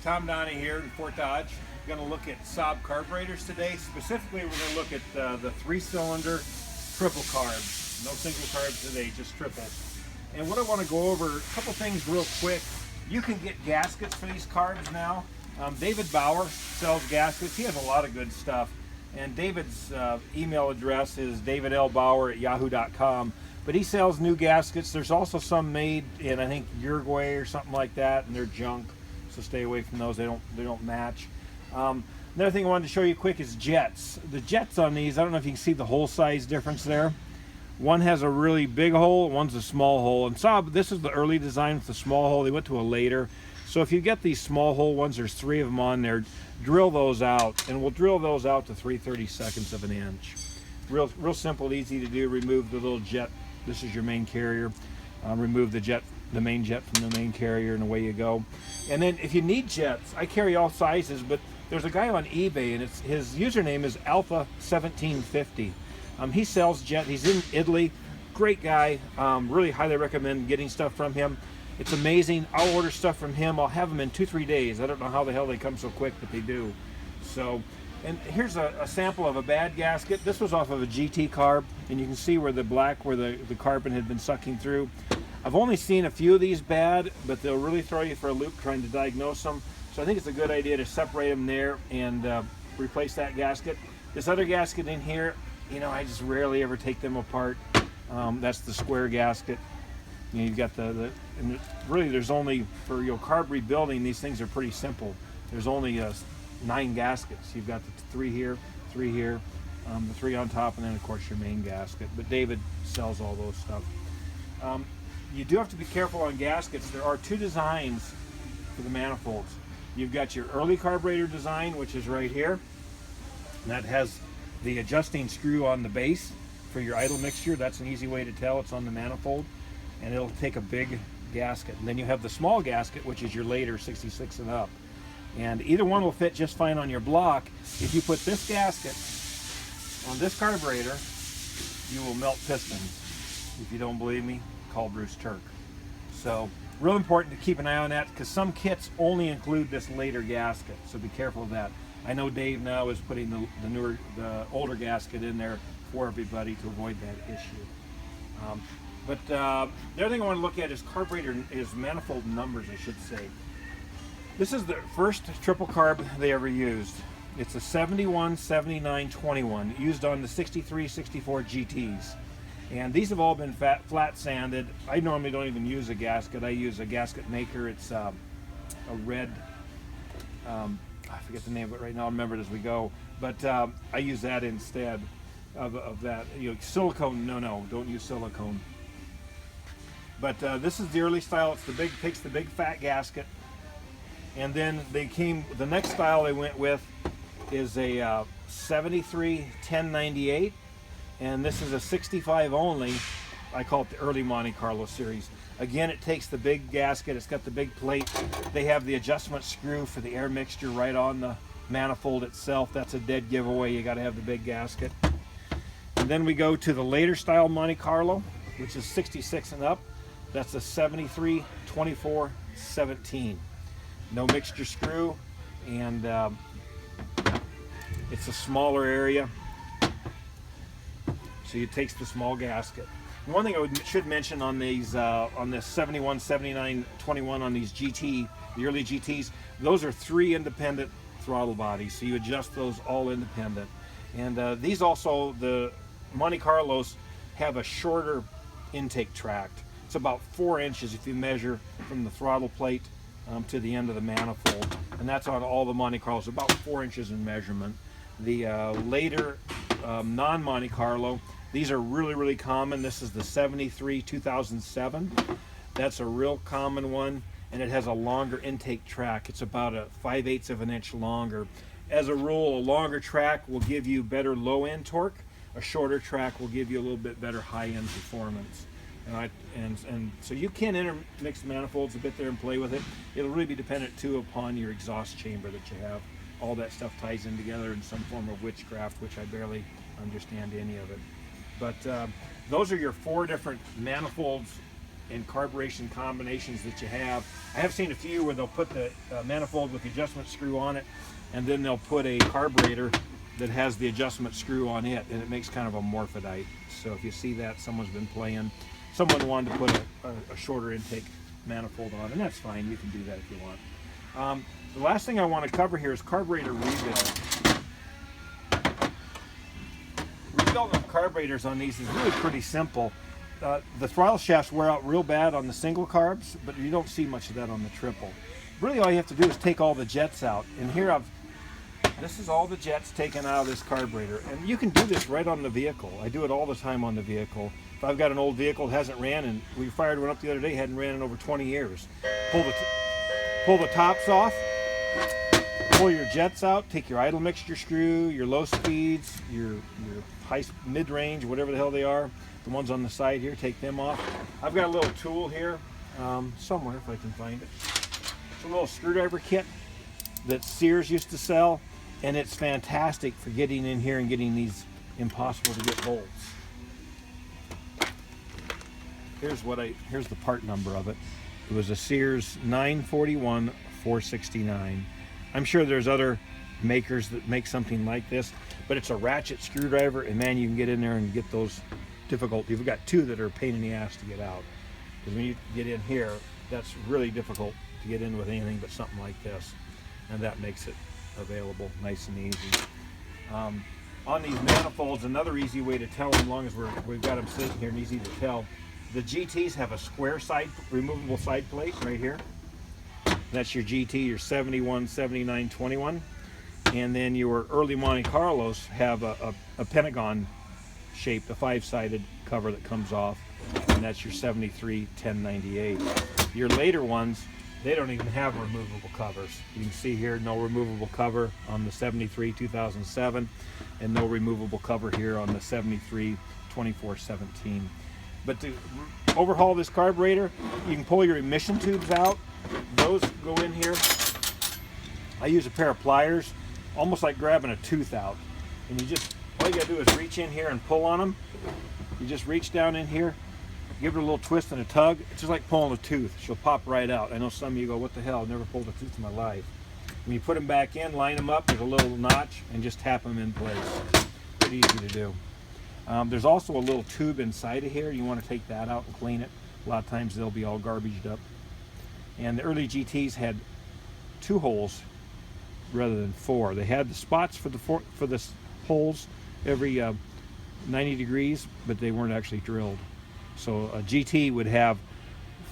Tom Donnie here in Fort Dodge. We're going to look at Saab carburetors today. Specifically, we're going to look at the 3-cylinder triple carb. No single carbs today, just triples. And what I want to go over, a couple things real quick. You can get gaskets for these carbs now. David Bauer sells gaskets. He has a lot of good stuff. And David's email address is davidlbauer@yahoo.com. But he sells new gaskets. There's also some made in, I think, Uruguay or something like that, and they're junk. So stay away from those. They don't match. Another thing I wanted to show you quick is jets. The jets on these, I don't know if you can see the hole size difference there. One has a really big hole, one's a small hole. And Saab, this is the early design with the small hole. They went to a later. So if you get these small hole ones, there's 3 of them on there. Drill those out, and we'll drill those out to 3/32 of an inch. Real simple, easy to do. Remove the little jet. This is your main carrier. Remove the main jet from the main carrier, and away you go. And then if you need jets, I carry all sizes, but there's a guy on eBay, and his username is Alpha1750. He sells jet. He's in Italy. Great guy. Really highly recommend getting stuff from him. It's amazing. I'll order stuff from him. I'll have them in 2-3 days. I don't know how the hell they come so quick, but they do. So, and here's a sample of a bad gasket. This was off of a GT carb, and you can see where the carbon had been sucking through. I've only seen a few of these bad, but they'll really throw you for a loop trying to diagnose them. So I think it's a good idea to separate them there and replace that gasket. This other gasket in here, I just rarely ever take them apart. That's the square gasket. You've got and really there's only, for carb rebuilding, these things are pretty simple. There's only 9 gaskets. You've got the 3 here, the 3 on top, and then of course your main gasket. But David sells all those stuff. You do have to be careful on gaskets. There are 2 designs for the manifolds. You've got your early carburetor design, which is right here. And that has the adjusting screw on the base for your idle mixture. That's an easy way to tell it's on the manifold. And it'll take a big gasket. And then you have the small gasket, which is your later 66 and up. And either one will fit just fine on your block. If you put this gasket on this carburetor, you will melt pistons. If you don't believe me, call Bruce Turk. So real important to keep an eye on that, because some kits only include this later gasket, so be careful of that. I know Dave now is putting the older gasket in there for everybody to avoid that issue. But the other thing I want to look at is manifold numbers, I should say. This is the first triple carb they ever used. It's a 71, 79, 21, used on the 63, 64 GTs. And these have all been flat sanded. I normally don't even use a gasket. I use a gasket maker. It's a red, I forget the name of it right now. I'll remember it as we go. But I use that instead of that. Silicone, no, don't use silicone. But this is the early style. It's takes the big fat gasket. And then the next style they went with is a 73 1098. And this is a 65 only. I call it the early Monte Carlo series. Again, it takes the big gasket. It's got the big plate. They have the adjustment screw for the air mixture right on the manifold itself. That's a dead giveaway. You got to have the big gasket. And then we go to the later style Monte Carlo, which is 66 and up. That's a 73 24 17. No mixture screw, and it's a smaller area. So it takes the small gasket. And one thing I should mention on these, on this 71, 79, 21 on these GT, the early GTs, those are 3 independent throttle bodies. So you adjust those all independent. And these also, the Monte Carlos, have a shorter intake tract. It's about 4 inches if you measure from the throttle plate to the end of the manifold. And that's on all the Monte Carlos, about 4 inches in measurement. The later non-Monte Carlo, these are really, really common. This is the 73 2007. That's a real common one, and it has a longer intake track. It's about a 5/8 of an inch longer. As a rule, a longer track will give you better low-end torque. A shorter track will give you a little bit better high-end performance. And so you can intermix manifolds a bit there and play with it. It'll really be dependent too upon your exhaust chamber that you have. All that stuff ties in together in some form of witchcraft, which I barely understand any of it. But those are your 4 different manifolds and carburation combinations that you have. I have seen a few where they'll put the manifold with the adjustment screw on it, and then they'll put a carburetor that has the adjustment screw on it, and it makes kind of a morphodite. So if you see that, someone's been playing. Someone wanted to put a shorter intake manifold on, and that's fine. You can do that if you want. The last thing I want to cover here is carburetor rebuild. Rebuilding of carburetors on these is really pretty simple. The throttle shafts wear out real bad on the single carbs, but you don't see much of that on the triple. Really all you have to do is take all the jets out. And here this is all the jets taken out of this carburetor. And you can do this right on the vehicle. I do it all the time on the vehicle. If I've got an old vehicle that hasn't ran, and we fired one up the other day, hadn't ran in over 20 years. Pull the tops off, pull your jets out, take your idle mixture screw, your low speeds, your high mid-range, whatever the hell they are, the ones on the side here, take them off. I've got a little tool here, somewhere if I can find it. It's a little screwdriver kit that Sears used to sell, and it's fantastic for getting in here and getting these impossible to get bolts. Here's the part number of it. It was a Sears 941 469. I'm sure there's other makers that make something like this, but it's a ratchet screwdriver, and man, you can get in there and get those difficult. You've got two that are a pain in the ass to get out, because when you get in here, that's really difficult to get in with anything but something like this, and that makes it available nice and easy. On these manifolds, another easy way to tell them, as long as we've got them sitting here and easy to tell, the GTs have a square side, removable side plate right here. That's your GT, your 71, 79, 21. And then your early Monte Carlos have a pentagon shaped, a 5-sided cover that comes off. And that's your 73, 1098. Your later ones, they don't even have removable covers. You can see here, no removable cover on the 73, 2007, and no removable cover here on the 73, 2417. But to overhaul this carburetor, you can pull your emission tubes out. Those go in here. I use a pair of pliers, almost like grabbing a tooth out. And all you gotta do is reach in here and pull on them. You just reach down in here, give it a little twist and a tug. It's just like pulling a tooth. She'll pop right out. I know some of you go, what the hell, I've never pulled a tooth in my life. When you put them back in, line them up, there's a little notch, and just tap them in place. Pretty easy to do. There's also a little tube inside of here. You want to take that out and clean it. A lot of times they'll be all garbaged up. And the early GTs had 2 holes rather than 4. They had the spots for the holes every 90 degrees, but they weren't actually drilled. So a GT would have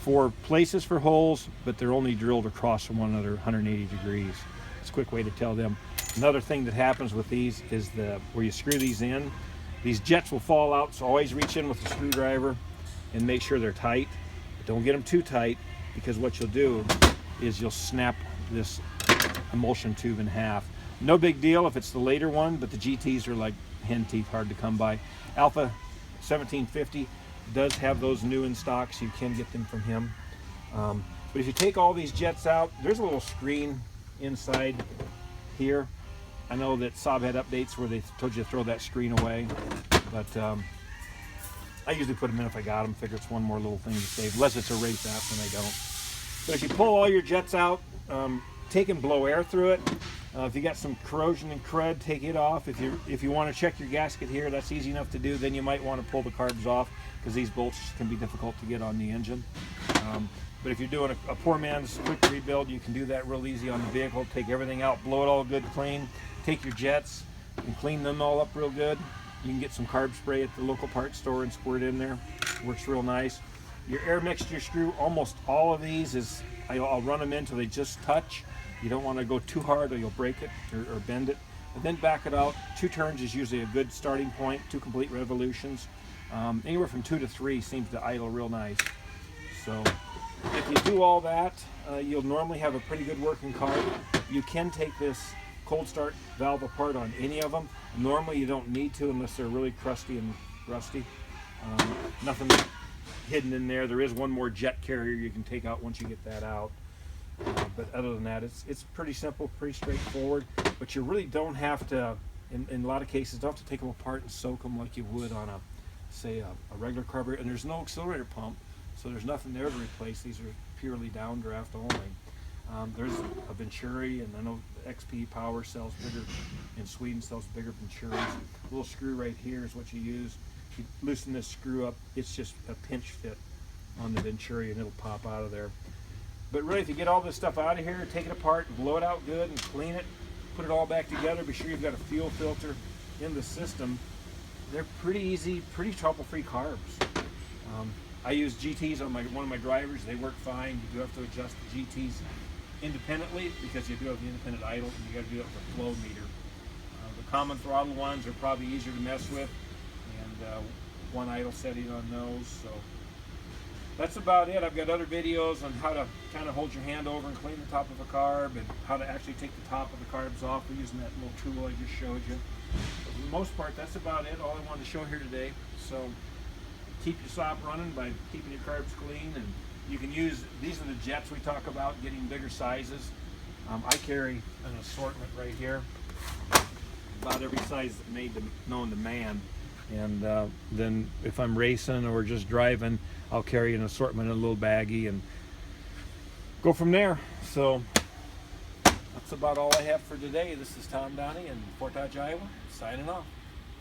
4 places for holes, but they're only drilled across from one another 180 degrees. It's a quick way to tell them. Another thing that happens with these is where you screw these in, these jets will fall out, so always reach in with a screwdriver and make sure they're tight. But don't get them too tight, because what you'll do is you'll snap this emulsion tube in half. No big deal if it's the later one, but the GTs are like hen teeth, hard to come by. Alpha 1750 does have those new in stock, so you can get them from him. But if you take all these jets out, there's a little screen inside here. I know that Saab had updates where they told you to throw that screen away, but I usually put them in if I got them. Figure it's one more little thing to save, unless it's a race app, and I don't. But if you pull all your jets out, take and blow air through it. If you got some corrosion and crud, take it off. If you want to check your gasket here, that's easy enough to do. Then you might want to pull the carbs off, because these bolts can be difficult to get on the engine. But if you're doing a poor man's quick rebuild, you can do that real easy on the vehicle. Take everything out, blow it all good clean. Take your jets and clean them all up real good. You can get some carb spray at the local parts store and squirt in there. Works real nice. Your air mixture screw, almost all of these I'll run them in until they just touch. You don't want to go too hard or you'll break it or bend it. And then back it out. 2 turns is usually a good starting point, 2 complete revolutions. Anywhere from 2 to 3 seems to idle real nice. So if you do all that, you'll normally have a pretty good working carb. You can take this cold start valve apart on any of them. Normally you don't need to unless they're really crusty and rusty. Nothing hidden in there. There is one more jet carrier you can take out once you get that out. But other than that, it's pretty simple, pretty straightforward. But you really don't have to, in a lot of cases, don't have to take them apart and soak them like you would on say a regular carburetor. And there's no accelerator pump, So there's nothing there to replace. These are purely downdraft only. There's a Venturi, and I know XP Power sells bigger, in Sweden sells bigger Venturis. A little screw right here is what you use. If you loosen this screw up, it's just a pinch fit on the Venturi and it'll pop out of there. But really, if you get all this stuff out of here, take it apart, blow it out good and clean it, put it all back together, be sure you've got a fuel filter in the system. They're pretty easy, pretty trouble-free carbs. I use GTs on one of my drivers. They work fine. You do have to adjust the GTs independently because you do have the independent idle, and you got to do it with a flow meter. The common throttle ones are probably easier to mess with, and one idle setting on those. So that's about it. I've got other videos on how to kind of hold your hand over and clean the top of a carb, and how to actually take the top of the carbs off using that little tool I just showed you. But for the most part, that's about it. All I wanted to show here today. So keep your Saab running by keeping your carbs clean, and you can use, these are the jets we talk about, getting bigger sizes. I carry an assortment right here, about every size known to man. And then if I'm racing or just driving, I'll carry an assortment in a little baggie and go from there. So that's about all I have for today. This is Tom Downey in Fort Dodge, Iowa, signing off.